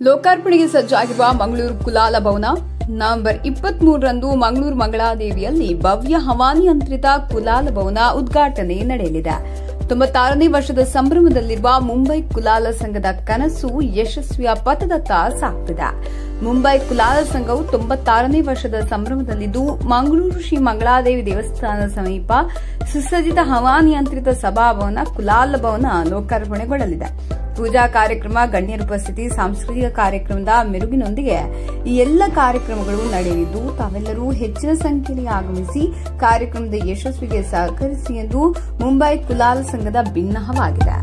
ಲೋಕಾರ್ಪಣೆಗೆ ಸಜ್ಜಾಗಿರುವ ಮಂಗಳೂರು ಕುಲಾಲ ಭವನ November 23ರಂದು Mangaluru ಮಂಗಳಾದೇವಿಯಲ್ಲಿ ಭವ್ಯ ಹವಾನಿಯಂತ್ರಿತ ಕುಲಾಲ ಭವನ ಉದ್ಘಾಟನೆ ನಡೆಯಲಿದೆ. 96ನೇ ವರ್ಷದ ಸಂಭ್ರಮದಲ್ಲಿರುವ ಮುಂಬೈ ಕುಲಾಲ ಸಂಘದ ಕನಸು ಯಶಸ್ವಿಯ ಪಥದತ್ತ ಸಾಗುತ್ತಿದೆ. ಮುಂಬೈ ಕುಲಾಲ ಸಂಘವು 96ನೇ ವರ್ಷದ ಸಂಭ್ರಮದಲ್ಲಿದ್ದು ಮಂಗಳೂರು ಶ್ರೀ ಮಂಗಳಾದೇವಿ ದೇವಸ್ಥಾನದ ಸಮೀಪ ಸುಸಜ್ಜಿತ ಹವಾನಿಯಂತ್ರಿತ ಸಭಾಭವನ ಕುಲಾಲ ಭವನ ಲೋಕಾರ್ಪಣೆಗೊಳ್ಳಲಿದೆ. ಪೂಜಾ ಕಾರ್ಯಕ್ರಮ, ಗಣ್ಯರ ಉಪಸ್ಥಿತಿ, ಸಾಂಸ್ಕೃತಿಕ ಕಾರ್ಯಕ್ರಮದ ಮೆರುಗಿನೊಂದಿಗೆ ಈ ಎಲ್ಲ ಕಾರ್ಯಕ್ರಮಗಳು ನಡೆಯಲಿದ್ದು ತಾವೆಲ್ಲರೂ ಹೆಚ್ಚಿನ ಸಂಖ್ಯೆಯಲ್ಲಿ ಆಗಮಿಸಿ ಕಾರ್ಯಕ್ರಮದ ಯಶಸ್ವಿಗೆ ಸಹಕರಿಸಿ ಎಂದು ಮುಂಬೈ ಕುಲಾಲ ಸಂಘದ ಭಿನ್ನಹವಾಗಿದೆ.